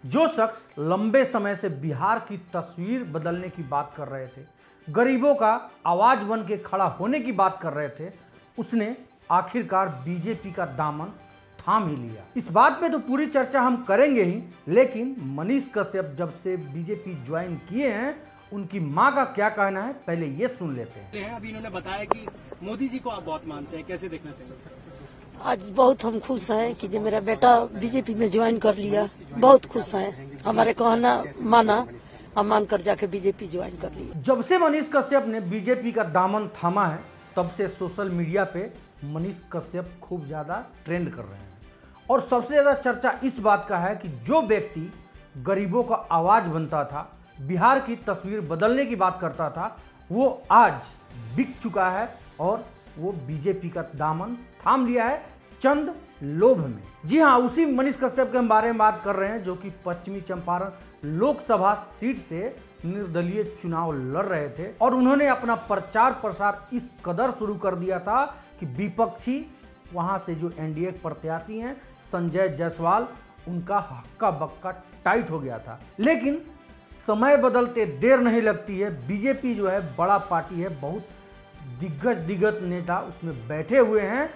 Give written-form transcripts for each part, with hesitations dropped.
जो शख्स लंबे समय से बिहार की तस्वीर बदलने की बात कर रहे थे, गरीबों का आवाज बन के खड़ा होने की बात कर रहे थे, उसने आखिरकार बीजेपी का दामन थाम ही लिया। इस बात पे तो पूरी चर्चा हम करेंगे ही, लेकिन मनीष कश्यप जब से बीजेपी ज्वाइन किए हैं, उनकी मां का क्या कहना है, पहले ये सुन लेते हैं। अभी इन्होंने बताया कि मोदी जी को आप बहुत मानते हैं, कैसे देखना चाहिए? आज बहुत हम खुश हैं कि जो मेरा बेटा बीजेपी में ज्वाइन कर लिया। बहुत खुश हैं, हमारे कहना माना, हम मानकर जाके बीजेपी ज्वाइन कर लिया। जब से मनीष कश्यप ने बीजेपी का दामन थामा है, तब से सोशल मीडिया पे मनीष कश्यप खूब ज्यादा ट्रेंड कर रहे हैं और सबसे ज्यादा चर्चा इस बात का है कि जो व्यक्ति गरीबों का आवाज बनता था, बिहार की तस्वीर बदलने की बात करता था, वो आज बिक चुका है और वो बीजेपी का दामन थाम लिया है चंद लोभ में। जी हाँ, उसी मनीष कश्यप के हम बारे में बात कर रहे हैं, जो कि पश्चिमी चंपारण लोकसभा सीट से निर्दलीय चुनाव लड़ रहे थे और उन्होंने अपना प्रचार प्रसार इस कदर शुरू कर दिया था कि विपक्षी वहां से जो एनडीए प्रत्याशी हैं संजय जायसवाल, उनका हक्का बक्का टाइट हो गया था। लेकिन समय बदलते देर नहीं लगती है। बीजेपी जो है बड़ा पार्टी है, बहुत दिग्गज नेता उसमें बैठे हुए हैं।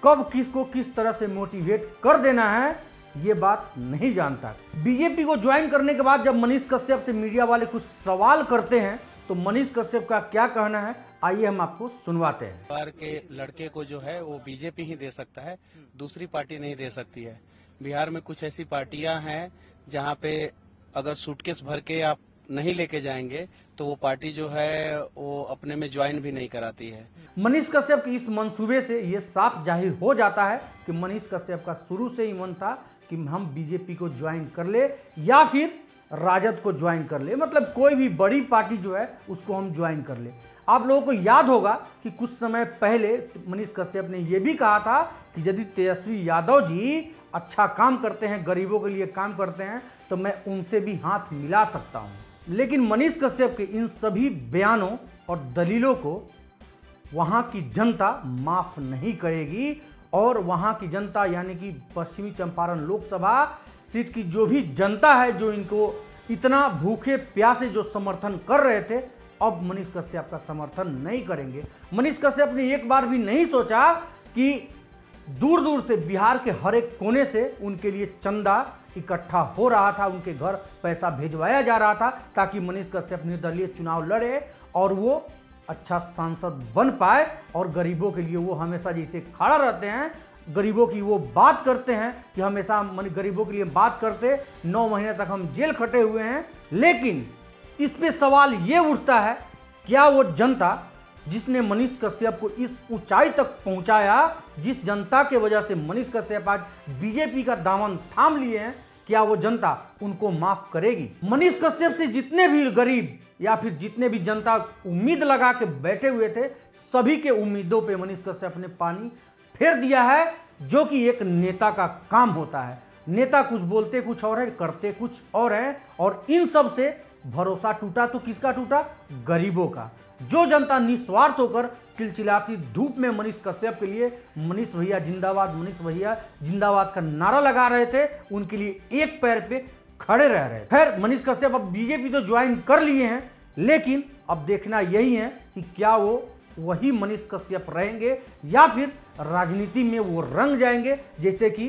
कब किसको किस तरह से मोटिवेट कर देना है, ये बात नहीं जानता। बीजेपी को ज्वाइन करने के बाद जब मनीष कश्यप से मीडिया वाले कुछ सवाल करते हैं, तो मनीष कश्यप का क्या कहना है, आइए हम आपको सुनवाते हैं। बिहार के लड़के को जो है वो बीजेपी ही दे सकता है, दूसरी पार्टी नहीं दे सकती है। बिहार में कुछ ऐसी पार्टियां हैं जहां पे अगर सूटकेस भर के आप नहीं लेके जाएंगे तो वो पार्टी जो है वो अपने में ज्वाइन भी नहीं कराती है। मनीष कश्यप की इस मंसूबे से ये साफ जाहिर हो जाता है कि मनीष कश्यप का शुरू से ही मन था कि हम बीजेपी को ज्वाइन कर ले या फिर राजद को ज्वाइन कर ले, मतलब कोई भी बड़ी पार्टी जो है उसको हम ज्वाइन कर ले। आप लोगों को याद होगा कि कुछ समय पहले मनीष कश्यप ने यह भी कहा था कि यदि तेजस्वी यादव जी अच्छा काम करते हैं, गरीबों के लिए काम करते हैं, तो मैं उनसे भी हाथ मिला सकता हूं। लेकिन मनीष कश्यप के इन सभी बयानों और दलीलों को वहां की जनता माफ नहीं करेगी और वहां की जनता यानी कि पश्चिमी चंपारण लोकसभा सीट की जो भी जनता है, जो इनको इतना भूखे प्यासे जो समर्थन कर रहे थे, अब मनीष कश्यप का समर्थन नहीं करेंगे। मनीष कश्यप ने एक बार भी नहीं सोचा कि दूर दूर से बिहार के हर एक कोने से उनके लिए चंदा इकट्ठा हो रहा था, उनके घर पैसा भेजवाया जा रहा था ताकि मनीष कश्यप निर्दलीय चुनाव लड़े और वो अच्छा सांसद बन पाए और गरीबों के लिए वो हमेशा जैसे खड़ा रहते हैं, गरीबों की वो बात करते हैं कि हमेशा गरीबों के लिए बात करते। 9 महीने तक हम जेल खटे हुए हैं। लेकिन इस पे सवाल ये उठता है, क्या वो जनता जिसने मनीष कश्यप को इस ऊंचाई तक पहुंचाया, जिस जनता के वजह से मनीष कश्यप आज बीजेपी का दामन थाम लिए हैं, क्या वो जनता उनको माफ करेगी? मनीष कश्यप से जितने भी गरीब या फिर जितने भी जनता उम्मीद लगा के बैठे हुए थे, सभी के उम्मीदों पे मनीष कश्यप ने पानी फेर दिया है, जो कि एक नेता का काम होता है। नेता कुछ बोलते कुछ और है, करते कुछ और है, और इन सब से भरोसा टूटा तो किसका टूटा? गरीबों का। जो जनता निस्वार्थ होकर चिलचिलाती धूप में मनीष कश्यप के लिए मनीष भैया जिंदाबाद, मनीष भैया जिंदाबाद का नारा लगा रहे थे, उनके लिए एक पैर पे खड़े रह रहे। खैर, मनीष कश्यप अब बीजेपी तो ज्वाइन कर लिए हैं, लेकिन अब देखना यही है कि क्या वो वही मनीष कश्यप रहेंगे या फिर राजनीति में वो रंग जाएंगे। जैसे कि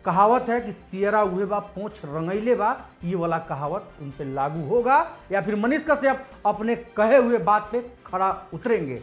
कहावत है कि सियरा हुए बा पोंछ रंगैले बा, ये वाला कहावत उन पे लागू होगा या फिर मनीष कश्यप अपने कहे हुए बात पे खड़ा उतरेंगे।